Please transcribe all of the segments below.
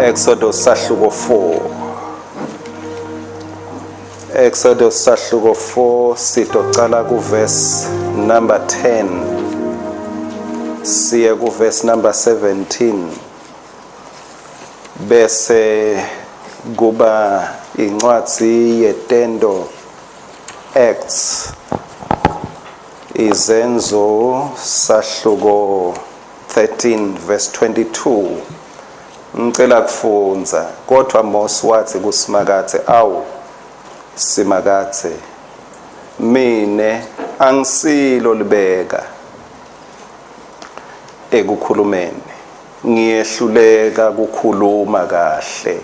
Exodus sahluko 4. Exodus sahluko 4 sitocala ku verse number 10 siye ku verse number 17 bese kuba incwadi yetendo Acts izenzo sahluko 13 verse 22. Ngicela kufunza kodwa Mose wathi kuSimakathe, awu Simakathe, mine angisilo libeka ekukhulumeni, ngiyehluleka ukukhuluma kahle.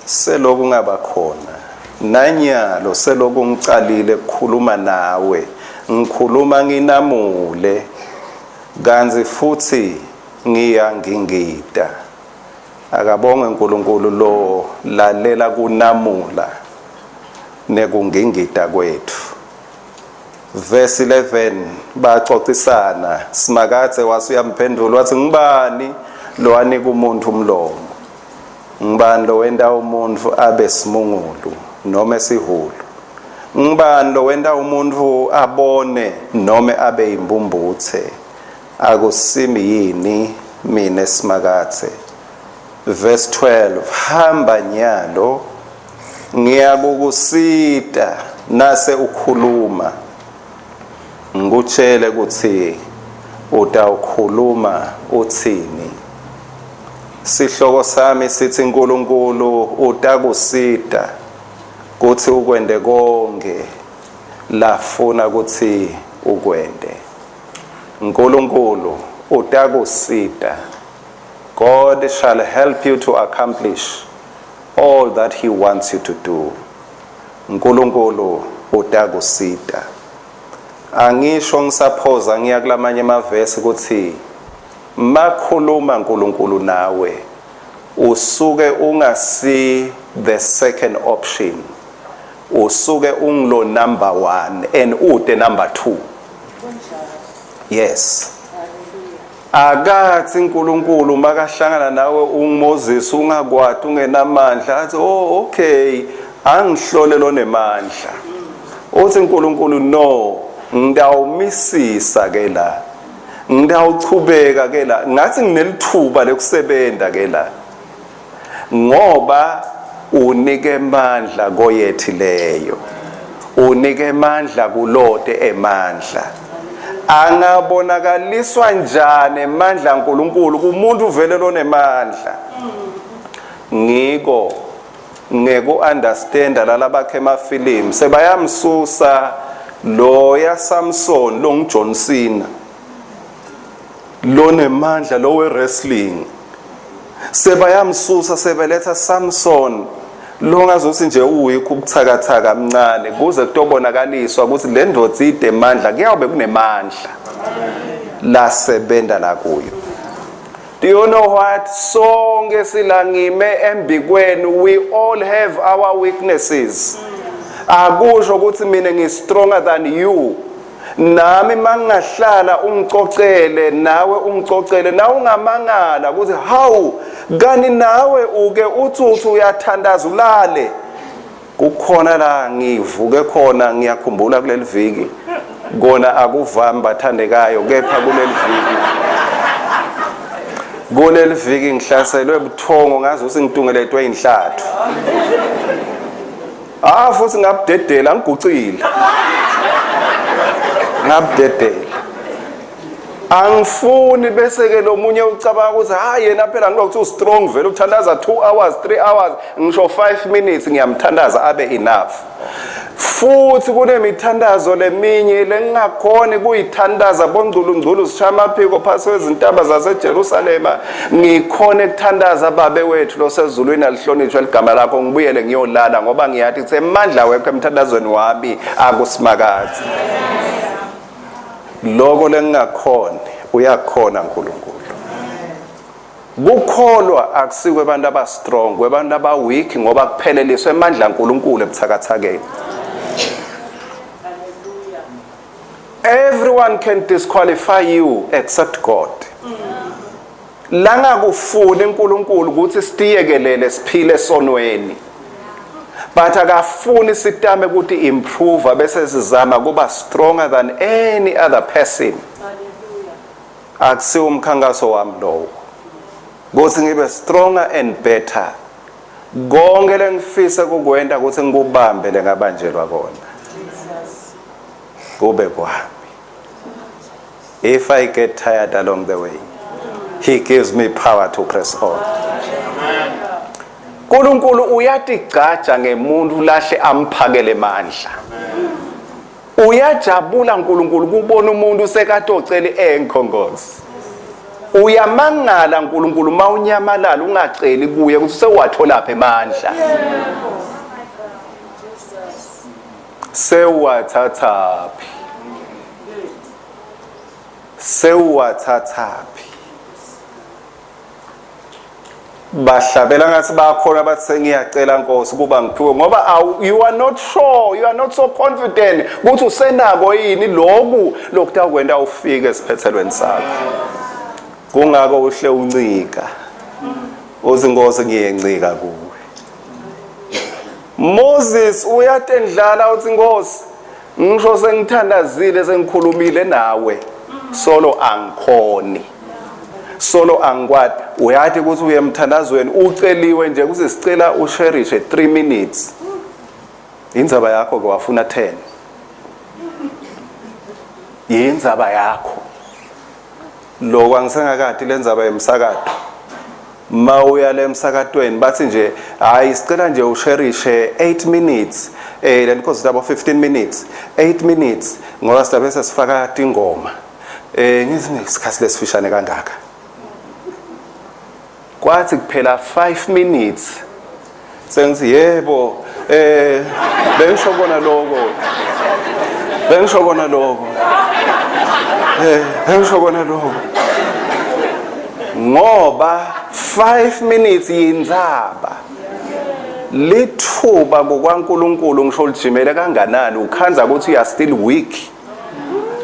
Seloku ngaba khona nanyalo seloku ngicalile ukukhuluma nawe, ngikhuluma nginamule kanzi futhi ngiyangingida. Akabonge uNkulunkulu lo lalela kunamula nekungingida kwethu. Verse 11 baxoxisana. Simakathe wasuyamphendula wathi, ngibani lo anika umuntu umlomo? Ngibani lo wenda umuntu abe simungulu noma esihulu? Ngibani lo wenda umuntu abone noma abe imbumbuthe? Akusimi yini mina Simakathe? Verse 12 hamba nyalo ngiyakukusita nase ukhuluma ngikutshele ukuthi utawukhuluma uthini. Sihloko sami sithi uNkulunkulu utakusita kuthi ukwende konke lafuna ukuthi ukwende. uNkulunkulu utakusita. God shall help you to accomplish all that he wants you to do. uNkulunkulu utakusita. Angisho ngisaphoza ngiya kulamanye amavesi ukuthi makhuluma uNkulunkulu nawe usuke ungasi the second option, usuke unglo number 1 and ude number 2. Yes. Akathi uNkulunkulu makahlangana nawe uMoses ungakwati ungenamandla athi oh okay angihlole lo nemandla. Uthi uNkulunkulu no, ngidawumisisa ke la, ngidawuchubeka ke la, ngathi nginelithuba lekusebenta ke la, ngoba unike amandla koyethileyo, unike amandla kulode emandla. Angabonakaliswa njani amandla kaNkulunkulu kumuntu uvele lo nemandla? Ngiko ngeke understand lalabakhe emafilimu sebayamsusa lo ya Samson lo ngiJohn Cena lo nemandla lo we wrestling, sebayamsusa sebeletha Samson lo ngazothi nje uwikho ubuthakathaka mncane kuze kutobonakaliswa ukuthi le ndoda ide emandla kuyabe kunemandla la sebenda la kuyo. Do you know what? Sonke silangime embikweni, we all have our weaknesses. Akusho ukuthi mina ngi stronger than you. Nami mangahlala ungicocele nawe ungicocele nawe ungamangala ukuthi how kani nawe uke uthi uyathandaza ulale. Kukhona la ngivuke khona ngiyakhumbula kuleli viki kona akuvami bathandekayo kepha kuleli viki ngihlaselwe ebuthongo ngazi ukuthi ngitungeletwe inhlathu. Futhi ngabudedela ngigucile. Ngabudedela. Angifuni bese ke lo munye ucabanga ukuthi hayi yena phela ngilokuthi strong vele ukuthandaza 2 hours 3 hours ngisho 5 minutes ngiyamthandaza abe enough. Futhi kunemithandazo leminye lengakhona kuyithandaza bongculu sishama phiko phasi kwezintaba zaseJerusalema ngikhona ukuthandaza babe wethu lo sezulwini alihlonishwe ligama lakho ngibuyele ngiyolala ngoba ngiyathi semandla wekho emthandazweni wami akuSimakathe. Lokho lengakhona uyakhona uNkulunkulu. Kukholwa akusikwe abantu aba strong, kwebantu aba weak ngoba kupheleliswe amandla kaNkulunkulu ebuthakathakeni. Everyone can disqualify you except God. la ngakufuni uNkulunkulu ukuthi sitiyekelele siphile sonweni, but akafuni sitame ukuthi improve bese sizama kuba stronger than any other person. Akusiwo umkhankaso wami lowo, ukuthi ngibe stronger and better. Konke lengifisa kukwenda ukuthi ngikubambe lengabanjelwa kona kube kwami. If I get tired along the way, he gives me power to press on. uNkulunkulu uyatigcaja ngemuntu lahle amphakele mandla. Uyajabula uNkulunkulu kubona umuntu sekatocela enkhongozi. Uyamangala uNkulunkulu mawunyamalala ungaceli kuye ukuthi sewathola phe mandla. Sewathathaphi. Sewathathaphi. Bahlabela ngathi bakhona bathi sengiyacela Nkosi kuba ngiphiwe ngoba you are not sure, you are not so confident ukuthi usenako yini lokhu lokuthi akwenda ufike esiphethelweni sakho. Kungako uhle uncika uthi Nkosi ngiyencika kuwe. Moses uyatendlala uthi Nkosi ngisho sengithandazile sengikhulumile nawe solo angikhoni. Solo angikwati uyathi ukuthi uye emthandazweni uceliwe nje ukuthi sicela usherishe 3 minutes. Indzaba yakho ke wafuna 10. Indzaba yakho. Lo angisengakade lenzaba emsakato. Mawuya lemsakatweni bathi nje hayi sicela nje usherishe 8 minutes. Then because dabo 15 minutes. 8 minutes ngoba sidabe sesifaka ingoma. Ngithi isikhathi lesifishane kangaka. Kwathi kuphela 5 minutes sengithi yebo bengishobona lokho bengishobona lokho ngoba 5 minutes yindzaba lithuba kokwaNkulunkulu ngisho lijimele kanganani ukhanza ukuthi you are still weak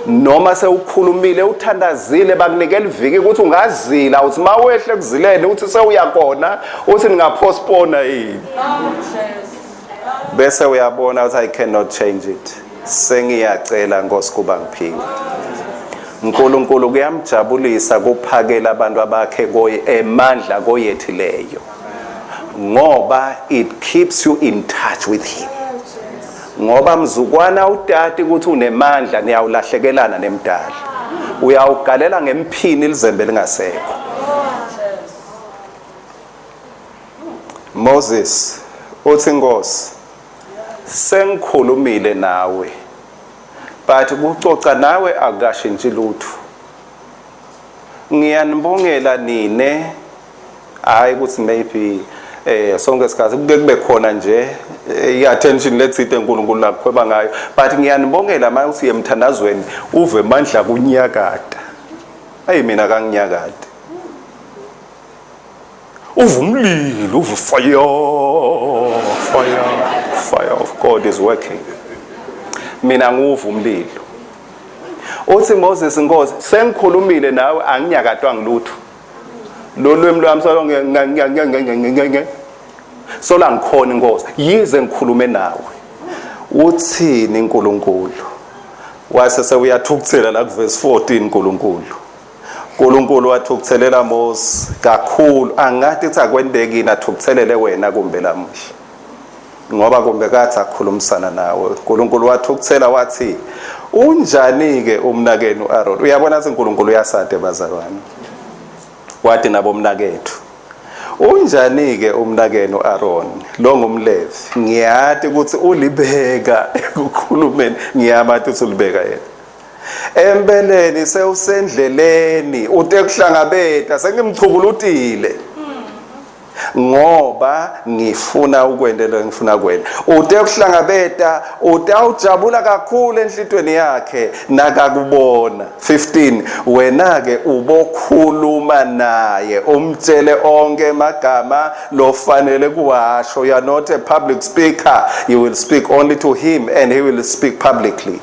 noma sewukhulumile uthandazile bakunikela iviki ukuthi ungazila uthi mawehle kuzilene uthi sewuyakona uthi ningapostpone yini bese uyabona ukuthi I cannot change it sengiyacela Nkosi kuba ngiphiwe. uNkulunkulu kuyamjabulisa kuphakela abantu abakhe emandla koyethileyo ngoba it keeps you in touch with him. Ngoba mzukwana utati ukuthi unemandla niyawulahlekelana nemdala. Uyawugalela ngemphini lizembe lingasekho. Moses uthi Nkosi sengikhulumile nawe but ukucoca nawe akashintshi lutho. Ngiyanibongela nine hayi ukuthi maybe sonke isikhathi kube khona nje i-attention lethithe uNkulunkulu lakhweba ngayo but ngiyanibongela manje uthi emthandazweni uve mandla kunyakada. Ayi mina kanginyakade. Uve umlilo, uve fire of God is working. Mina nguve umlilo. Uthi Moses Nkosi sengikhulumile nawe anginyakadwa ngilutho. Lolwimi lwami sola ngikhona Nkosi yize ngikhulume nawe. Uthini uNkulunkulu? Wase sewuyathukuthela la kuverse 14 uNkulunkulu wathukuthelela Moses kakhulu angathi ukuthi akwendekini athukuthelele wena kumbe lamuhla. Ngoba kumbe kathi akhulumisana nawe. uNkulunkulu wathukuthela wathi unjani ke umnakeni uAaron? Uyabona ukuthi uNkulunkulu uyasade bazalwane. Wathi nabo umnakethu unjani ke umnakeni uAaron lo ngumlevi ngiyathi ukuthi ulibeka ekukhulumeni ngiyamathi ukuthi ulibeka yena empeleni sewusendleleni utekuhlangabeta sengimchubulutile ngoba ngifuna ukwendela ngifuna kwena utekuhlangabeta utawujabula kakhulu enhlitweni yakhe nakakubona. 15 wena ke ubokhuluma naye umtshele onke amagama lofanele kuwasho. You are not a public speaker, you will speak only to him and he will speak publicly.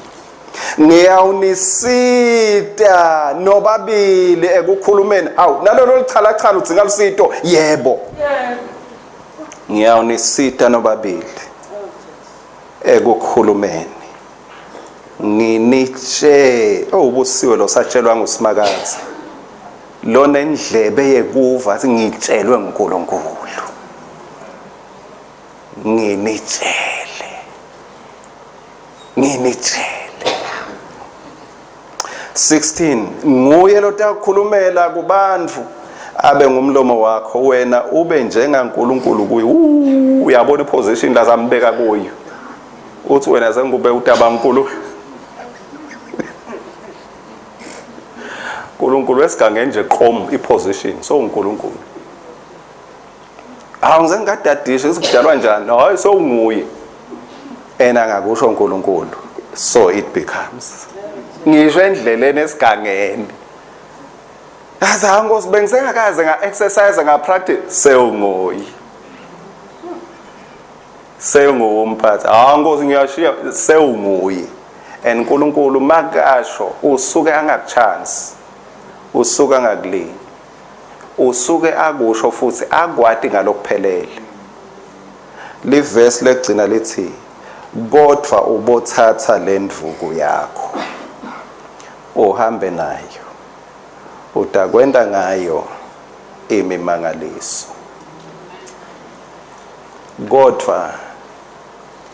ngiyawunisita nobabili ekukhulumeni. Awu nalolo lichala udzinga lusito. Yebo. Ngiyawunisita nobabili ekukhulumeni. Nginitshe ubusiwe lo satshelwa nguSimakazi. Lona indlebe yekuva athi ngitshelwe nguNkulunkulu. Nginitshele. 16 nguye lotakhulumela kubantu abe ngumlomo wakho wena ube njengaNkulunkulu kuye. Uyabona iposition la zambeka kuyo. Uthi wena sengube utabankulu. uNkulunkulu esigange nje qom iposition so uNkulunkulu. Awungize ngadadisha isikudalwa njani? Hayi so nguye. Ena ngakusho uNkulunkulu. So it becomes. Ngisho endleleni esigangeni. Azango sibengisengakaze nga-exercise nga-practice sewungoyi. Sewungumphathi. Nkosi ngiyashiya sewunguye. And uNkulunkulu makasho usuke angakuchance. Usuke angakulingi. Usuke akusho futhi akwati ngalokuphelele. Liverse legcina lithi kodwa ubothatha lendvuku yakho. Uhambe nayo. Utakwenda ngayo imimangaliso. Kodwa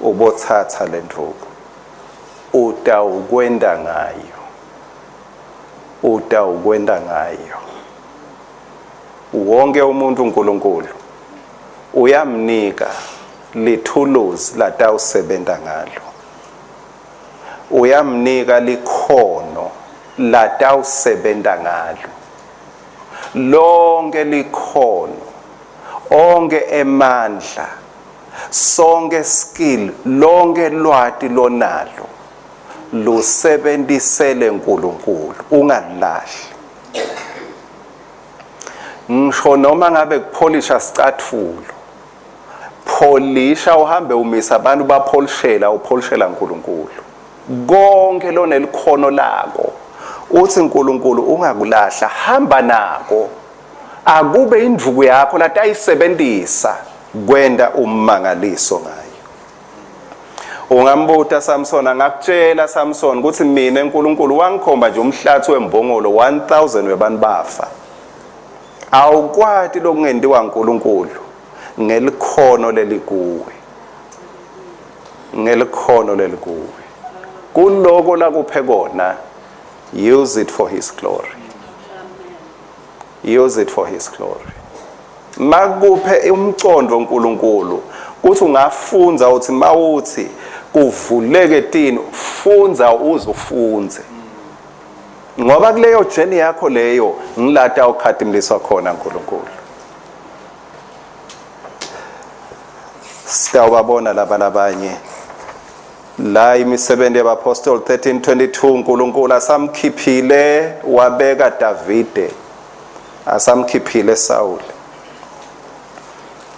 ubothatha lendvuku. Utawukwenda ngayo. Utawukwenda ngayo. Wonke umuntu uNkulunkulu uyamnika lithuluzi latawusebenta ngalo. Uyamnika likhono latawusebenta ngalo. Lonke likhono, onke emandla, sonke skill, lonke lwati lonalo lusebenzisele uNkulunkulu, ungalahli. Ngisho noma ngabe kupolisha sicatfulo, polisha uhambe umisa abantu bapolishela upolishela uNkulunkulu. Konke lona likhono lako uthi uNkulunkulu ungakulahla, hamba nako. Akube indvuku yakho latayisebenzisa kwenda ummangaliso ngayo. Ungambuta Samson, angakutshela Samson ukuthi mina uNkulunkulu wangikhomba nje umhlathi wembongolo 1000 webantu bafa. Awukwati lokungendiwa uNkulunkulu ngelikhono lelikuwe. Ngelikhono lelikuwe. Kuloko la kuphe kona, use it for his glory. Use it for his glory. Makuphe umcondo uNkulunkulu kuthi ungafunza uthi mawuthi kuvuleke tini funza uzufunze. Ngoba kuleyo journey yakho leyo ngilata ukhadimliswa khona uNkulunkulu. Sitawubabona labanye la imisebenzi yabaapostoli 13:22 uNkulunkulu asamkhiphile wabeka Davide, asamkhiphile Saul,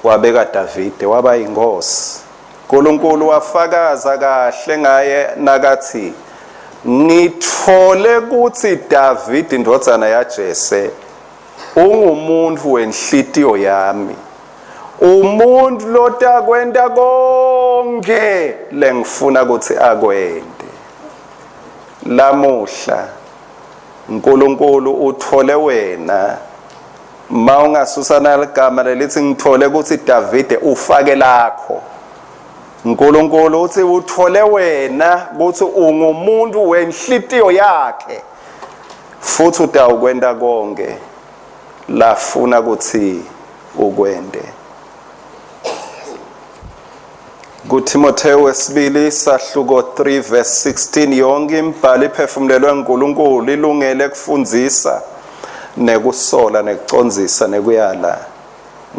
wabeka Davide waba inkosi. uNkulunkulu wafakaza kahle ngaye nakathi ngithole ukuthi David indodana yaJese ungumuntu wenhlitiyo yami, umuntu lotakwenda konke lengifuna ukuthi akwende. Lamuhla uNkulunkulu uthole wena mawungasusana ligama lelithi ngithole ukuthi David ufake lakho. uNkulunkulu uthi uthole wena ukuthi ungumuntu wenhlitiyo yakhe futhi utawukwenda konke lafuna ukuthi ukwende. kuTimotheo wesibili sahluko 3 verse 16 yonke imbhalo iphefumulelwe uNkulunkulu ilungele kufundisa nekusola nekucondzisa nekuyala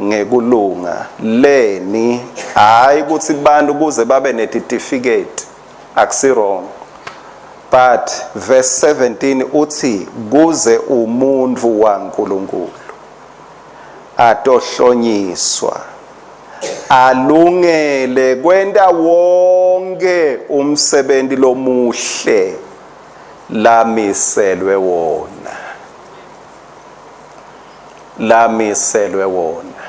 ngekulunga leni, hayi ukuthi bantu kuze babe necertificate, akusi wrong. But verse 17 uthi kuze umuntu waNkulunkulu atohlonyiswa alungele kwenda wonke umsebenzi lomuhle lamiselwe wona, lamiselwe wona,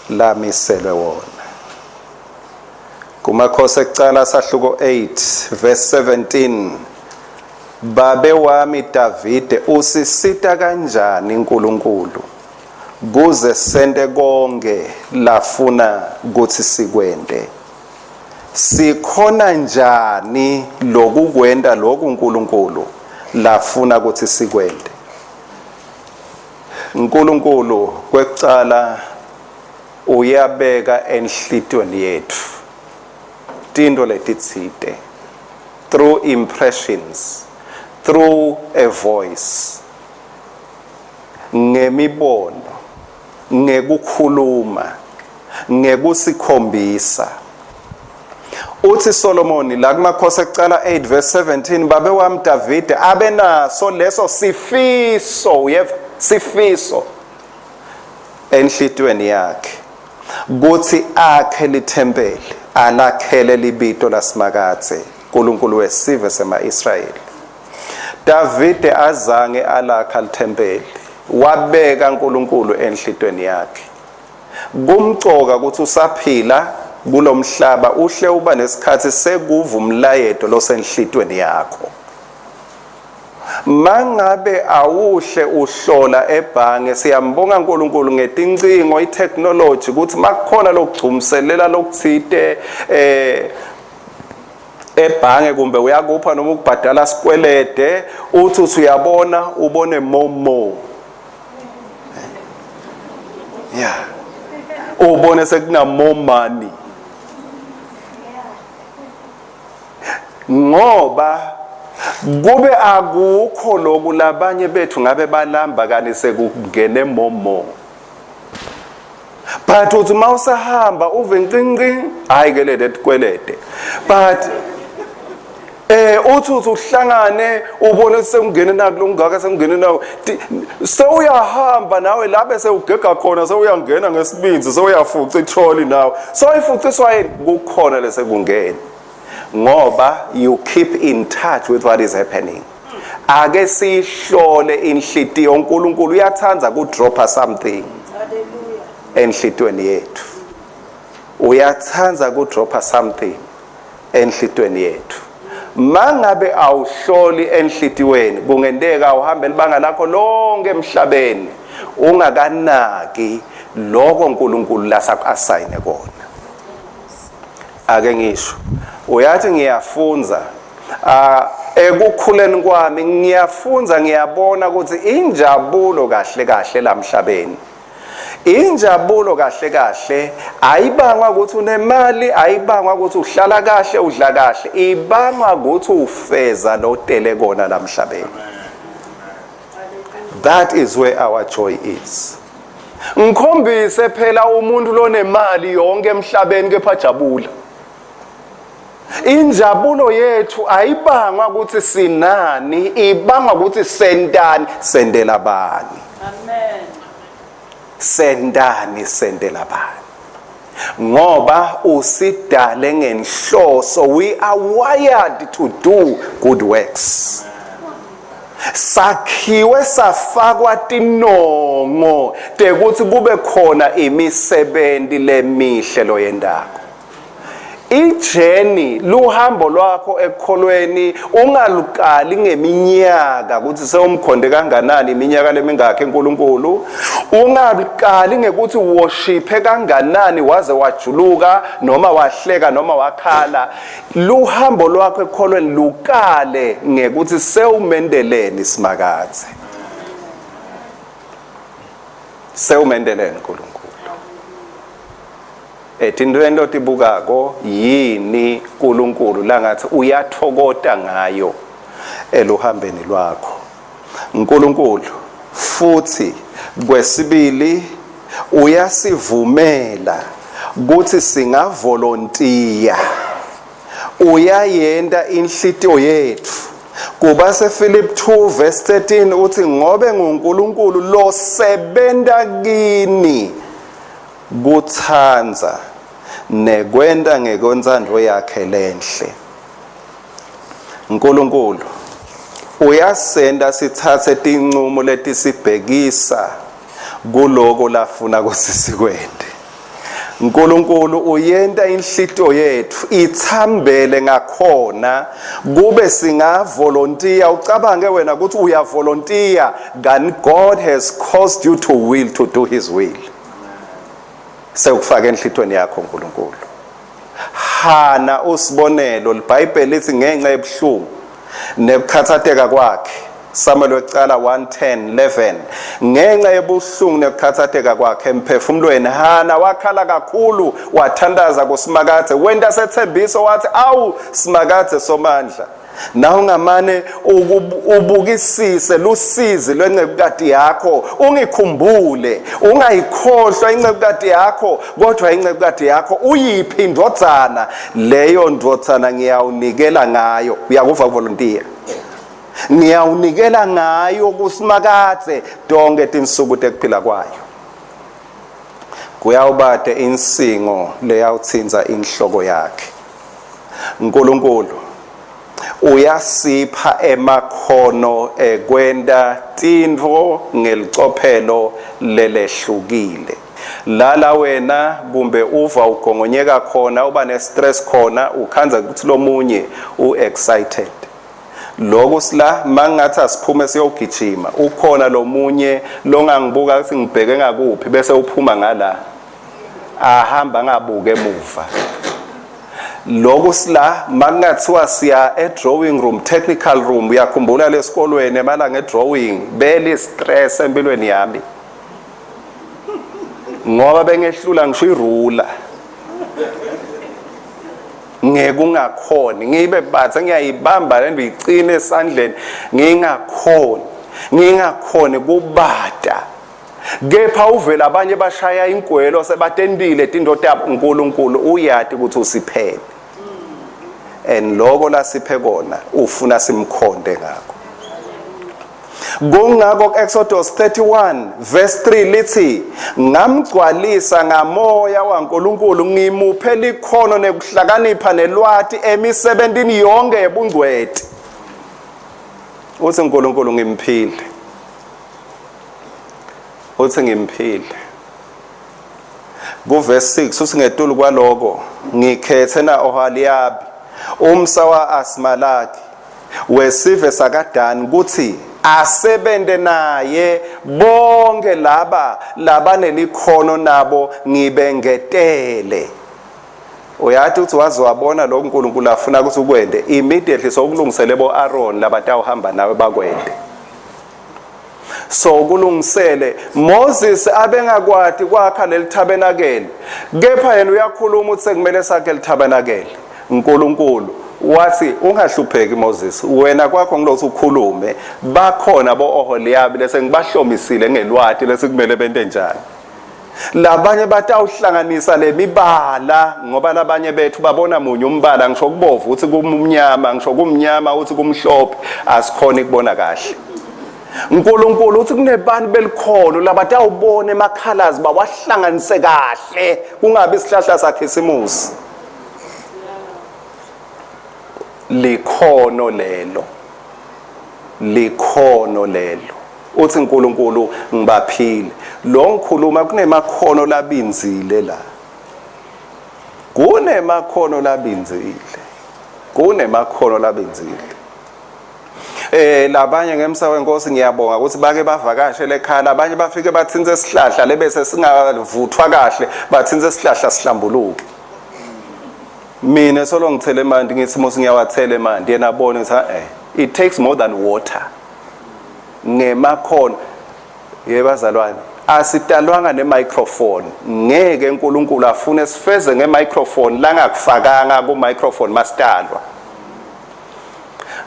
lamiselwe wona. Kumakhosi ekucala sahluko 8 verse 17, babe wami Davide usisita kanjani uNkulunkulu kuze sente konke lafuna ukuthi sikwende, sikhona njani lokukwenda lokhu uNkulunkulu lafuna ukuthi sikwende. uNkulunkulu kwekucala uyabeka enhlitweni yethu tinto letitsite through impressions, through a voice, ngemibono, ngekukhuluma, ngekusikhombisa. Uthi Solomon la kumakhosi ekucala 8 verse 17, babe wami Davide abenaso leso sifiso, sifiso enhlitweni yakhe kuthi akhe lithempeli, alakhele libito laSimakathe uNkulunkulu wesive sema-Israyeli. Davide azange alakha lithempeli, wabeka uNkulunkulu enhlitweni yakhe. Kumcoka ukuthi usaphila kulomhlaba uhle uba nesikhathi sekuva umlayeto losenhlitweni yakho. Mangabe awuhle uhlola ebhange, siyambonga uNkulunkulu ngetincingo itechnology ukuthi makukhona lokugcumselela lokuthite ebhange kumbe uyakupha noma ukubhadala sikwelede uthi usuyabona ubone momo, yeah, ubone sekuna more money, ngoba kube akukho lokhu labanye bethu ngabe balamba kani sekungene momo. But uthi mawusahamba uve nqinqi hayi ke lede kwelede, but uthi uhlangane ubone sekungene naku ngaka sekungene nawo sewuyahamba nawe la bese ugega khona sewuyangena ngesibinzi sewuyafuca itrolli nawe soyifuciswa yini kukhona lesekungena, ngoba you keep in touch with what is happening. Ake sihlole inhlitiyo, uNkulunkulu uyathanda ku dropper something. Hallelujah. Enhlitweni yethu uyathanda ku dropper something enhlitweni yethu. Mangabe awuhloli enhlitiweni kungendeka uhambe libanga lakho lonke emhlabeni ungakanaki lokho uNkulunkulu lasasayine kona. Ake ngisho uyathi ngiyafunza ekukhuleni kwami ngiyafunza ngiyabona ukuthi injabulo kahle kahle lamhlabeni, injabulo kahle kahle ayibangwa ukuthi unemali, ayibangwa ukuthi uhlala kahle udla kahle, ibangwa ukuthi ufeza lotele kona lamhlabeni. That is where our joy is. Ngikhombise phela umuntu lonemali yonke emhlabeni kepha jabula. Injabulo yethu ayibangwa ukuthi sinani, ibangwa ukuthi sendani, sendela bani. Amen. Sendani, sendela bani. Ngoba usidale ngenhloso, we are wired to do good works. Sakhiwe safakwa tinongo tekuthi kube khona imisebenzi lemihle loyendako. Ijeni luhambo lwakho ekholweni ungalukali ngeminyaka ukuthi sewumkhonde kanganani iminyaka lemingakho eNkulunkulu, ungalukali ngekuthi worshiphe kanganani waze wajuluka noma wahleka noma wakhala. Luhambo lwakho ekholweni lukale ngekuthi sewumendeleni Simakathe, sewumendeleni uNkulunkulu. Etindwendo tibukako yini uNkulunkulu langathi uyathokota ngayo eluhambeni lwakho uNkulunkulu, futhi kwesibili uyasivumela ukuthi singavolontiya, uyayenda inhlitiyo yethu. Kuba sePhilip 2 verse 13 uthi ngobe nguNkulunkulu lo sebenta kini kuthanza nekwenda ngekontsandvo yakhe lenhle. uNkulunkulu uyasenda sithathe tinqumo letisibhekisa kuloko lafuna ukuthi sikwende. uNkulunkulu uyenta inhlito yethu ithambele ngakhona kube singavolunteer. Ucabange wena ukuthi uyavolunteer, God has caused you to will to do his will. Sekufaka enhlitweni yakho uNkulunkulu. Hana usibonelo, iBhayibheli lithi ngenxa ebuhlungu nekukhathatheka kwakhe, Samuel wecala 1:10-11, ngenxa ebuhlungu nekukhathatheka kwakhe emphefumulweni Hana wakhala kakhulu, wathandaza kuSimakade, wenda sethembiso wathi awu Simakade somandla, na ungamane ubukisise lusizi lwencekukade yakho, ungikhumbule, ungayikhohlwa incekukade yakho, kodwa incekukade yakho uyiphi indodzana, leyo ndodzana ngiyawunikela ngayo. Uyakuva volunteer? Ngiyawunikela ngayo kuSimakade tonke tinsuku tekuphila kwayo. Kuyawubade insingo leyawuthinza inhloko yakhe. uNkulunkulu uyasipha emakhono ekwenda tintfo ngelicophelo lelehlukile. Lala wena kumbe uva ugongonyeka khona, uba ne-stress khona, ukhanza ukuthi lomunye u-excited. Lokho sila mangathi asiphume siyogijima, ukhona lomunye longangibuka ukuthi ngibheke ngakuphi bese uphuma ngala, ahamba ngabuke emuva. Lokho sila mangathiwa siya e-drawing room, technical room, uyakhumbula lesikolweni emalanga e-drawing beli stress empilweni yami ngoba bengehlula ngisho irula, ngekungakhoni ngibe bathe ngiyayibamba lento icine esandleni ngingakhoni kubata. Kepha uvela abanye bashaya ingwelo sebatendile tindoda yabo. uNkulunkulu uyati ukuthi usiphele, and lokho la siphe kona ufuna simkhonde ngakho. Kungakho Exodus 31:3 lithi ngamgcwalisa ngamoya waNkulunkulu ngimuphe likhono nekuhlakanipha nelwati emisebentini yonke yebungcweti. Uthi uNkulunkulu ngimphile, uthi ngimphile. Kuverse 6 uthi ngetulu kwaloko ngikhethe na Oholiabi umsawa Asmalaki wesive sakaDani kuthi asebende naye bonke laba nelikhono nabo ngibengetele. Uyathi uthi wazowabona lo uNkulunkulu afuna ukuthi ukwende, immediately sokulungisele bo Aaron labatawuhamba nawe bakwende. So kulungisele Moses abengakwati kwakha leli tabernacle, kepha yena uyakhuluma ukuthi sekumele sakhe litabernacle. uNkulunkulu wathi ungahlupheki Moses, wena kwakho ngilothi ukhulume, bakhona bo Oholiabi lese ngibahlomisile ngelwati lese kumele bente njani. Labanye batawuhlanganisa lemibala ngoba labanye bethu babona munye umbala, ngisho kubovu uthi kumnyama, ngisho kumnyama uthi kumhlophe, asikhona ukubona kahle. uNkulunkulu uthi kunebantu belikhono labatawubona emakhalazi bawahlanganise kahle, kungabi isihlahla sakhisimusi. Likhono lelo uthi uNkulunkulu ngibaphile. Lo ngikhuluma kunemakhono labinzile la, kunemakhono labinzile. Labanye ngemsa wenkosi ngiyabonga ukuthi bake bavakashele ekhaya, abanye bafike bathinze isihlahla lebese singavuthwa kahle, bathinze isihlahla sihlambuluke. Mina solo ngithele emanti ngithi mose ngiyawathela emanti, yena abone ukuthi it takes more than water. Ngemakhono yebazalwane asitalwanga nemicrophone, ngeke uNkulunkulu afune sifeze ngemicrophone la ngakufakanga ku microphone masitalwa.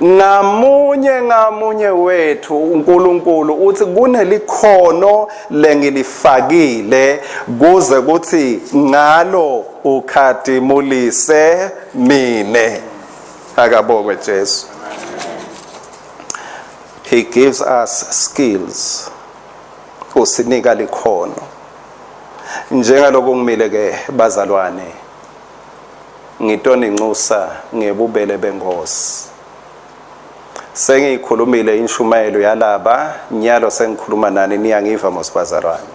Ngamunye wethu uNkulunkulu uthi kunelikhono lengilifakile kuze kuthi ngalo ukhadimulise mine. Akabongwe Jesu. He gives us skills. Usinika likhono. Njengaloko ngimile ke bazalwane, ngitona inxusa ngebubele bengosi. sengiyikhulumile inshumayelo yalaba nyalo sengikhuluma nani niyangiva mosibazalwane.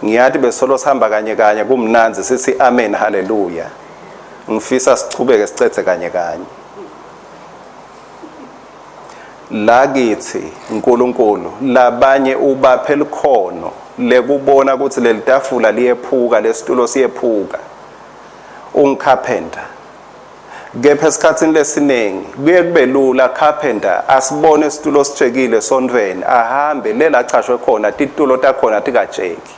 Ngiyathi besolo sihamba kanye kanye kumnanzi sithi amen haleluya. Ngifisa sichubeke sicethe kanye kanye. La kithi uNkulunkulu labanye ubaphe likhono lekubona ukuthi leli tafula liyephuka lesitulo siyephuka. Carpenter kepha esikhathini lesiningi kuye kube lula carpenter asibone isitulo sijekile sondweni ahambe lela achashwe khona titulo takhona tikajeki.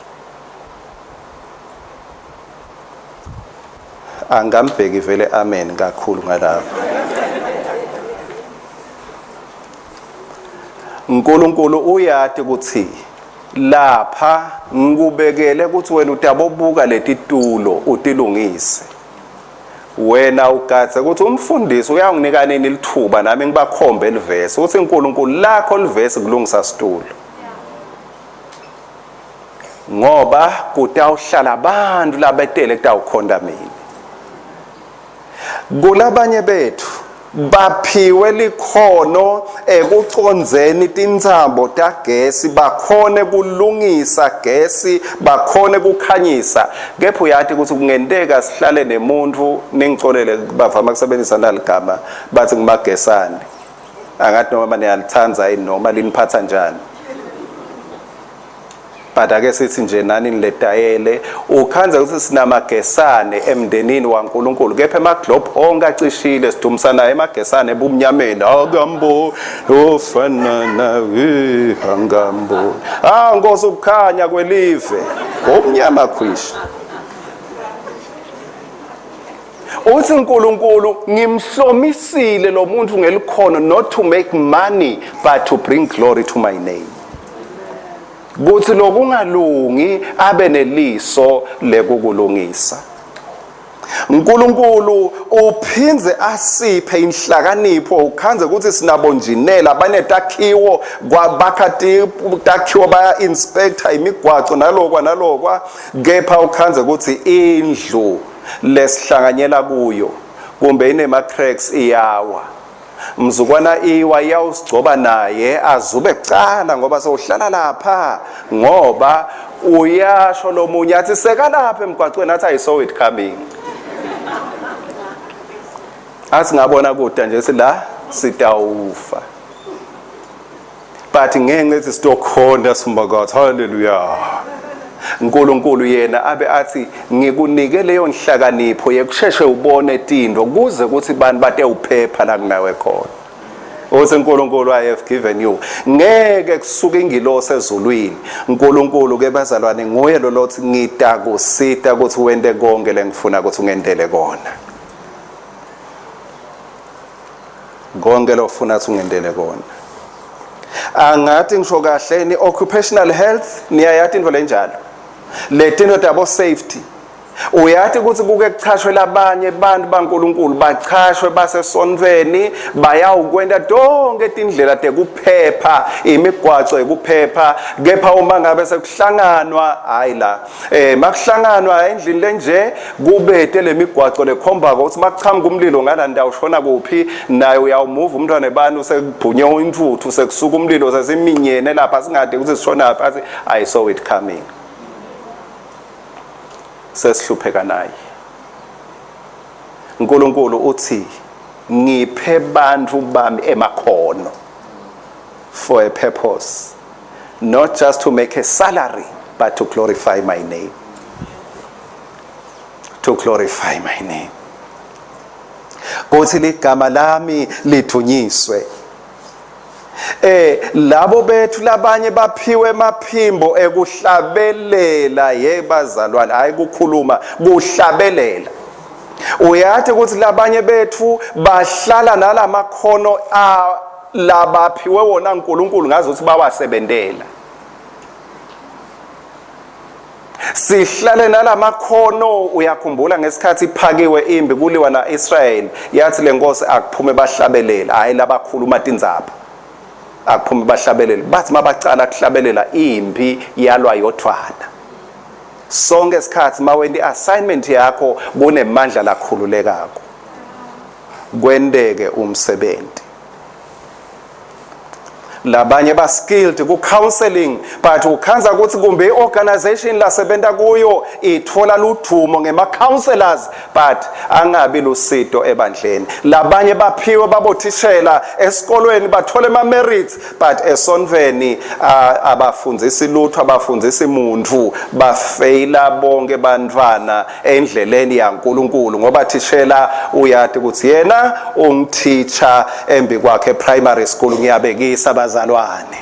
Angambheki vele amen kakhulu ngalapho. uNkulunkulu uyati ukuthi lapha ngikubekele ukuthi wena utabobuka letitulo utilungise. Wena ugathe ukuthi umfundisi uyanginika nini lithuba nami ngibakhombe elivesi uthi uNkulunkulu lakho livesi kulungisa situlo. Ngoba kutawuhlala abantu labetele kutawukhonda mina. Kulabanye bethu baphiwe likhono ekucondzeni tintsambo tagesi bakhone kulungisa gesi bakhone kukhanyisa. Kepha uyati ukuthi kungenteka sihlale nemuntu ningicolele bavama kusebenzisa naligama bathi ngimagesane. Angathi noma niyalithanza yini noma liniphatha njani. Badake sithi nje nani niletayele ukhanza ukuthi sinamagesane emndenini waNkulunkulu kepha emaglobe onke acishile sidumisana emagesane ebumnyameni akambo ofana nawe angambo ngoze ukukhanya kwelive ngomnyama khwishi. Uthi uNkulunkulu ngimhlomisile lo muntu ngelikhono not to make money but to bring glory to my name. Kuthi lokungalungi abe neliso lekukulungisa. uNkulunkulu uphinze asiphe inhlakanipho ukhanze ukuthi sinabonjinela banetakhiwo kwabakhathi takhiwo baya inspector imigwaco nalokwa kepha ukhanze ukuthi indlu lesihlanganyela kuyo kumbe inema cracks iyawa. Mzukwana iwa yawusigcoba naye azube kucala ngoba sewuhlala lapha ngoba uyasho lo munye athi seka lapha emgwaqweni athi I saw it coming. Asingabona kude nje sila sitawufa. But ngeke sitokhonda simbakathi haleluya. uNkulunkulu yena abe athi ngikunike leyo nhlakanipho yekusheshshe ubone tinto kuze ukuthi bani bate uphepha la kunawe khona. Ose uNkulunkulu I have given you. Ngeke kusuke ingilosi ezulwini. uNkulunkulu ke bazalwane nguye lo lothi ngita kusita ukuthi wende konke lengifuna ukuthi ungendele kona. Konke lofuna ukuthi ungendele kona. Angathi ngisho kahle ni occupational health niyayathi into lenjalo. Letino tabo safety. Uyathi ukuthi kuke kuchashwe labanye abantu baNkulunkulu bachashwe basesonveni bayawukwenda donke indlela tekuphepha imigwaco ekuphepha kepha uma ngabe sekuhlanganwa hayi la makuhlanganwa endlini lenje kubete lemigwaco lekhomba ukuthi makuchamuka umlilo ngala ndawo ushona kuphi naye uyawumove umntwana ebani usekubhunye intuthu sekusuka umlilo sesiminyene lapha singade ukuthi sishona phansi I saw it coming. Sesihlupheka naye. uNkulunkulu uthi ngiphe bantu bami emakhono for a purpose, not just to make a salary but to glorify my name. To glorify my name. Kuthi ligama lami lithunyiswe. Labo bethu labanye baphiwe emaphimbo ekuhlabelela yebazalwane hayi kukhuluma kuhlabelela. Uyathi ukuthi labanye bethu bahlala nalamakhono labaphiwe wona uNkulunkulu ngazi ukuthi bawasebenzela. Sihlale nalamakhono uyakhumbula ngesikhathi iphakiwe imbi kuliwa naIsrael yathi lenkosi akuphume bahlabelela hayi labakhuluma tindzaba. Akuphume bahlabelela bathi mabacala kuhlabelela impi yalwa yothwana. Sonke isikhathi mawendi assignment yakho kunemandla lakhululekako kwendeke umsebenzi. labanye ba skilled ku counseling, but ukhanza ukuthi kumbe iorganization lasebenta kuyo ithola ludumo ngema counselors but angabi lusido ebandleni. Labanye baphiwe babothishela esikolweni bathole ama merits but esonveni abafundzisi lutho, abafundzisi muntu, bafeyila bonke bantwana endleleni yaNkulunkulu ngoba thishela uyathi ukuthi yena ungiteacher embi kwakhe primary school ngiyabekisa abazalwane.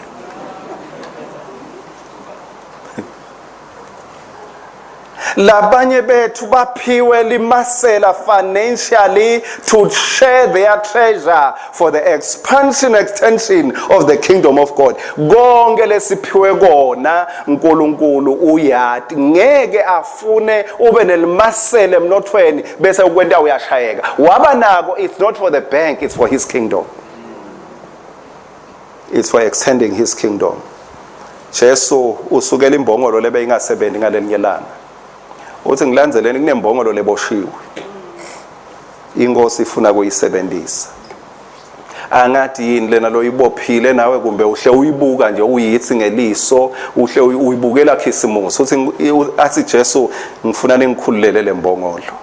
Labanye bethu baphiwe limasela financially to share their treasure for the extension of the kingdom of God. Konke lesiphiwe kona uNkulunkulu uyathi ngeke afune ube nelimasela emnothweni bese ukwenta uyashayeka. Waba nako, it's not for the bank, it's for his kingdom. It's for extending his kingdom. Jesu usukela imbongolo lebe ingasebenzi ngalelinye ilanga. Uthi ngilandzeleni kunembongolo leboshiwe. Inkosi ifuna kuyisebenzisa. Angathi yini lena lo ibophile nawe kumbe uhle uyibuka nje uyithi ngeliso, uhle uyibukela khisimusi. Uthi athi Jesu ngifuna ningikhululele lembongolo.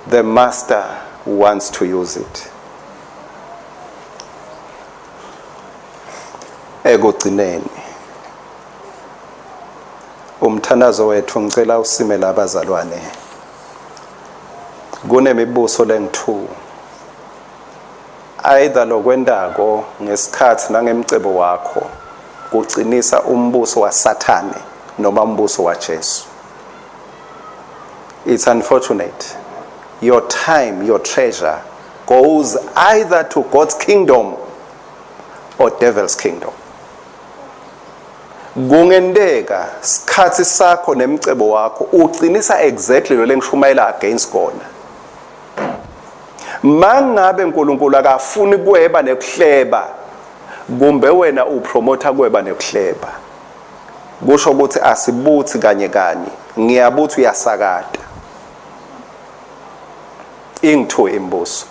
The master wants to use it. Ekugcineni umthandazo wethu ngicela usimela abazalwane. Kunemibuso lengithu either lokwendako ngesikhathi nangemcebo wakho kucinisa umbuso waSathane noma umbuso waJesu. It's unfortunate. Your time, your treasure goes either to God's kingdom or devil's kingdom. Kungendeka sikhathi sakho nemcebo wakho ucinisa exactly lo lengishumayela against kona. Mangabe uNkulunkulu akafuni kweba nekuhleba kumbe wena upromoter kweba nekuhleba. Kusho ukuthi asibuthi kanye kanye, ngiyabuthi uyasakata. Ingitho imbuso.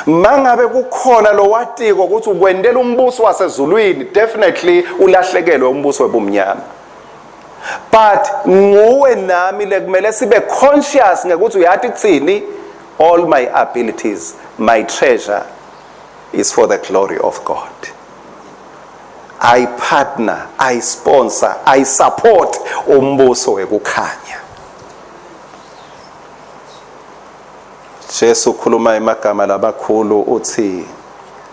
Mangabe kukhona lo watiko ukuthi ukwendela umbuso wasezulwini, definitely ulahlekelwe umbuso webumnyama. But nguwe nami lekumele sibe conscious ngekuthi uyathi kuthini, all my abilities, my treasure is for the glory of God. I partner, I sponsor, I support umbuso wekukhanya. Jesu khuluma emagama labakhulu uthi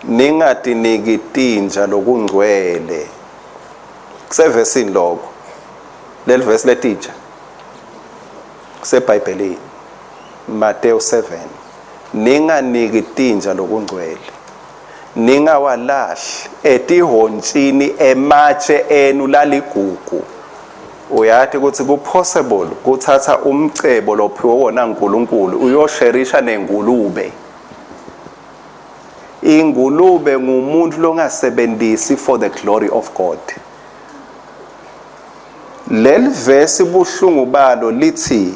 ningatiniki tinja lokungcwele. Kusevesini lokho. Leli verse letinja. KuseBhayibhelini. Matthew 7. Ninganiki tinja lokungcwele. Ningawalahli etihontshini ematshe enu laligugu. Uyathi ukuthi kupossible kuthatha umcebo lophiwe wona uNkulunkulu uyosherisha nengulube. Ingulube ngumuntu longasebenzisi for the glory of God. Leli verse buhlungu balo lithi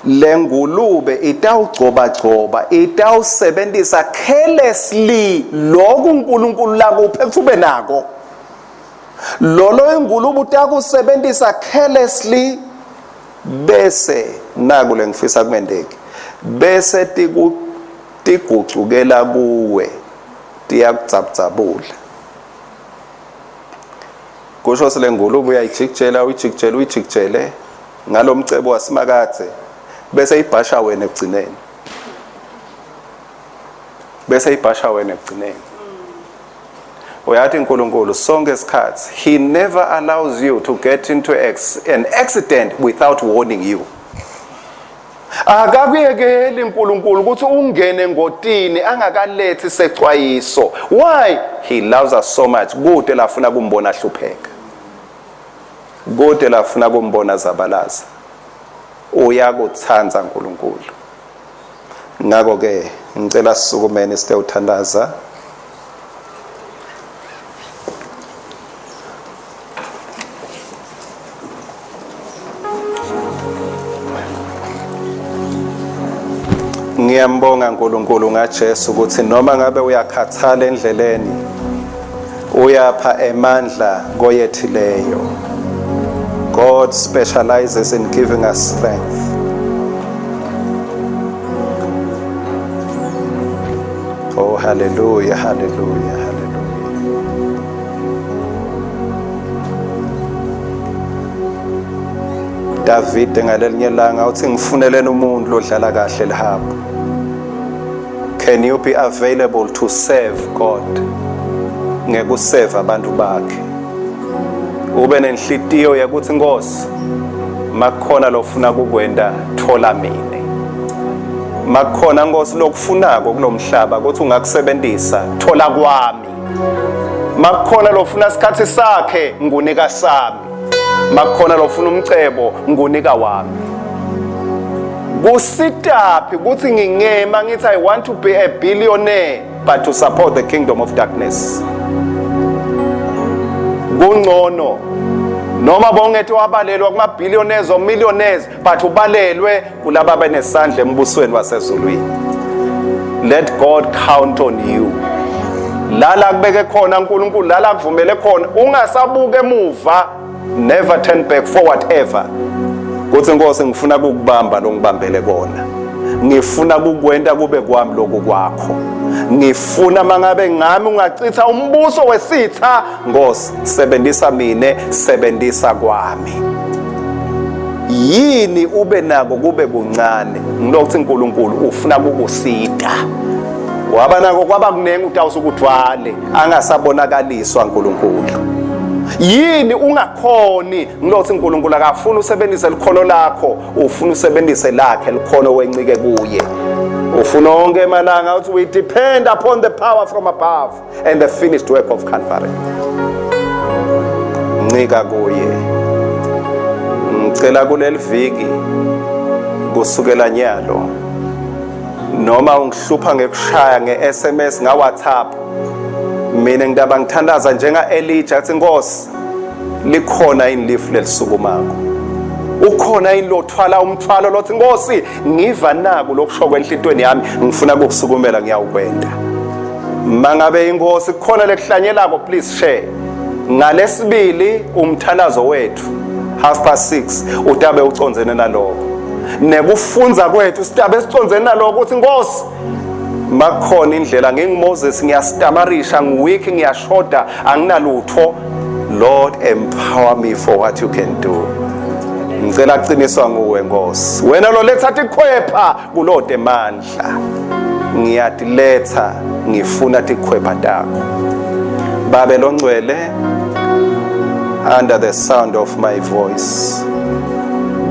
lengulube itawugcoba itawusebenzisa carelessly lokhu uNkulunkulu lakuphe kube nako. Lolo ingulube utakusebenzisa carelessly bese naku lengifisa kumendeke bese tigucukela kuwe tiyakudzabdzabula. Kusho sile ngulube uyayijikjela ngalomcebo wasimakathe bese ibhasha wena ekugcineni. Uyathi uNkulunkulu sonke isikhathi he never allows you to get into an accident without warning you. Akakuyekeli uNkulunkulu ukuthi ungene ngotini angakalethi secwayiso. Why? He loves us so much. Kude lafuna kumbona hlupheka. Kude lafuna kumbona zabalaza. Uyakuthanda uNkulunkulu. Ngakho ke ngicela sisukumene sithe uthandaza. Ngiyambonga uNkulunkulu ngaJesu ukuthi noma ngabe uyakhathala endleleni uyapha emandla koyethileyo. God specializes in giving us strength. Oh, hallelujah, hallelujah, hallelujah. David ngalelinye ilanga uthi ngifuneleni umuntu lodlala kahle lihamba. Can you be available to serve God? Ngekuseva abantu bakhe. Ube nenhlitiyo yakuthi Nkosi, makukhona lofuna kukwenda thola mina. Makukhona Nkosi lokufunako kulomhlaba ukuthi ungakusebenzisa thola kwami. Makukhona lofuna isikhathi sakhe ngunika sami. Makukhona lofuna umcebo ngunika wami. Kusitaphi ukuthi ngingema ngithi I want to be a billionaire but to support the kingdom of darkness. Kungcono noma bongethe wabalelwa kuma billionaires or millionaires but ubalelwe kulaba benesandla embusweni wasezulwini. Let God count on you. Lala kubeke khona uNkulunkulu, lala kuvumele khona, ungasabuke emuva, never turn back for whatever. Kuthi Nkosi ngifuna ukukubamba lo ngibambele kona. Ngifuna ukukwenda kube kwami lokho kwakho. Ngifuna mangabe ngami ungachitha umbuso wesitha, Nkosi sebenzisa mina, sebenzisa kwami. Yini ube nako kube kuncane ngilokuthi uNkulunkulu ufuna ukukusita. Waba nako kwaba kunenge utawusukuthwale angasabonakaliswa uNkulunkulu. Yini ungakhoni ngilothi uNkulunkulu akafuna usebenzise likhono lakho, ufuna usebenzise lakhe likhono wencike kuye. Ufuna onke emalanga uthi we depend upon the power from above and the finished work of Calvary. Ncika kuye. Ngicela kuleli viki kusukela nyalo noma ungihlupha ngekushaya ngeSMS ngaWhatsApp, mina ngidaba ngithandaza njenga Elijah athi Nkosi likhona inlifu lelisukumako. Ukhona inlothwala umthwalo lothi Nkosi ngiva naku lokusho kwenhlitweni yami ngifuna ukusukumela ngiyawukwenda. Mangabe inkosi khona lekuhlanyelako please share. Ngalesibili umthandazo wethu 6:30 utabe uconzene naloko. Nekufunza kwethu sitabe siconzene naloko uthi Nkosi makhona indlela ngingimoses ngiyastamarisha ngiweak ngiyashoda anginalutho. Lord empower me for what you can do. Ngicela kuqiniswa nguwe Nkosi. Wena lo lethathi ikhwepha kulode mandla. Ngiyatiletha ngifuna tikhwepha takho. Babe longcwele under the sound of my voice.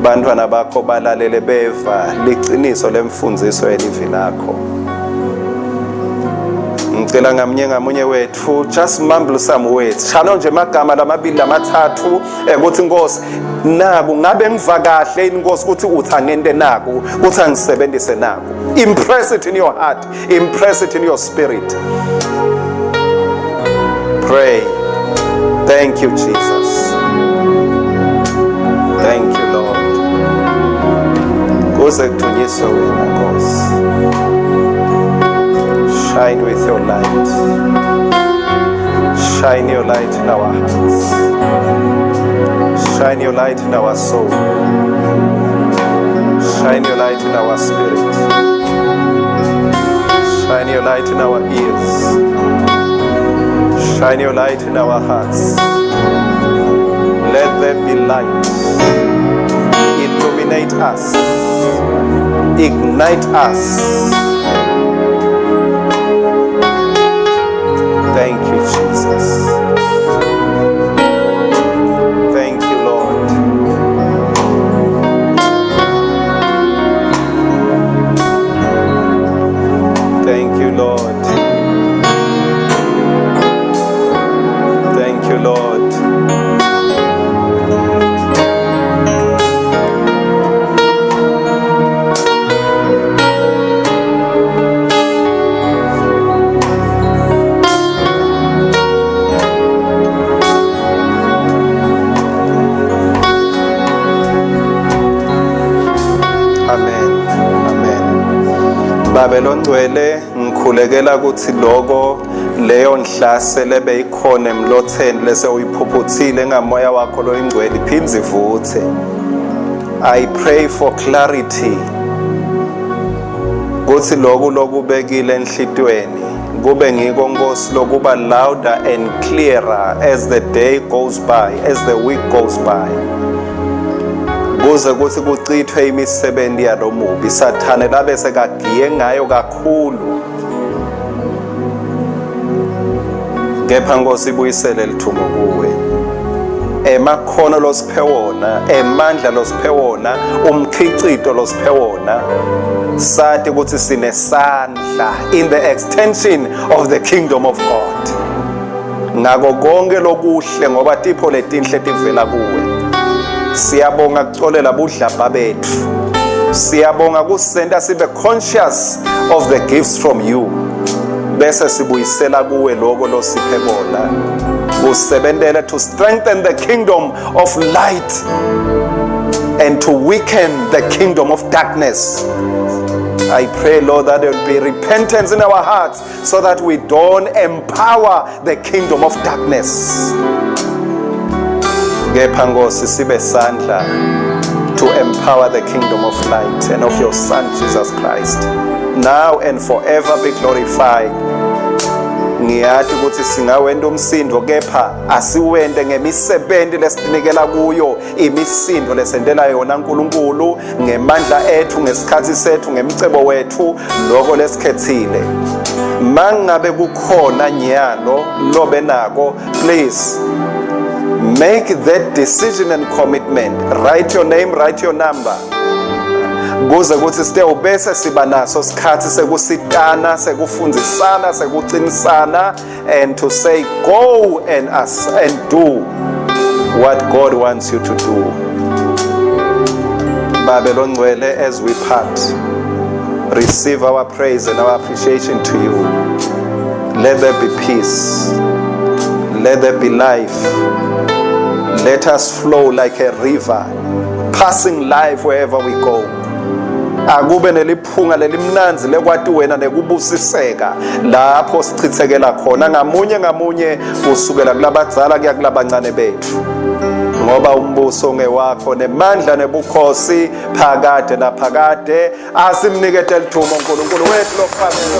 Bantwana bakho balalele beva liqiniso lemfundiso yelivi lakho. Ngicela ngamunye wethu just mumble some words. Shalo nje magama lamabili lamathathu ukuthi Nkosi naku ngabe ngiva kahle inkosi ukuthi uthanente naku ukuthi angisebenzise naku. Impress it in your heart, impress it in your spirit. Pray. Thank you Jesus. Thank you Lord. Kuze kuthunyiswe wena Nkosi. Shine with your light. Shine your light in our hearts. Shine your light in our soul. Shine your light in our spirit. Shine your light in our ears. Shine your light in our hearts. Let there be light. Illuminate us. Ignite us. Thank you, Jesus. Thank you, Lord. Thank you, Lord. Thank you, Lord. Babelon ngcwele ngikhulekela ukuthi lokho leyo nhlaselo beyikhona emlotheni lese uyiphuphuthile ngamoya wakho lo ingcwele iphindze ivuthe. I pray for clarity kuthi lokhu bekile enhlitweni kube ngiko Nkosi lokuba louder and clearer as the day goes by, as the week goes by, kuze kuthi kucithwe imisebenzi yalomubi Sathane labe sekagiye ngayo kakhulu. Kepha Nkosi ibuyisele lithumo kuwe, emakhono losiphe wona, emandla losiphe wona, umkhicito losiphe wona, sathi ukuthi sinesandla in the extension of the kingdom of God. Ngako konke lokuhle ngoba tipho letinhle tivela kuwe. Siyabonga kucolela budlabha bethu, siyabonga kusenta sibe conscious of the gifts from you, bese sibuyisela kuwe lokho losiphe kona kusebenzele to strengthen the kingdom of light and to weaken the kingdom of darkness. I pray, Lord, that there will be repentance in our hearts so that we don't empower the kingdom of darkness. Kepha Nkosi sibe sandla to empower the kingdom of light and of your Son Jesus Christ, now and forever be glorified. Ngiyathi ukuthi singawenda umsindo kepha asiwende ngemisebenzi lesinikela kuyo, imisindo lesendela yona uNkulunkulu ngemandla ethu, ngesikhathi sethu, ngemicebo wethu lokho lesikhethile. Mangabe kukhona nyalo lobe nako, please make that decision and commitment. Write your name, write your number. Kuze kuthi sithe bese siba naso sikhathi sekusitana, sekufundzisana, sekucinisana, and to say go and do what God wants you to do. Babylon Ngcwele, as we part, receive our praise and our appreciation to you. Let there be peace. Let there be life. Let us flow like a river, passing life wherever we go. Akube neliphunga lelimnanzi lekwati wena nekubusiseka lapho sichithekela khona ngamunye kusukela kulabadzala kuya kulabancane bethu, ngoba umbuso ngewakho nemandla nebukhosi phakade naphakade. Asimnikete lithumo uNkulunkulu wethu lofanele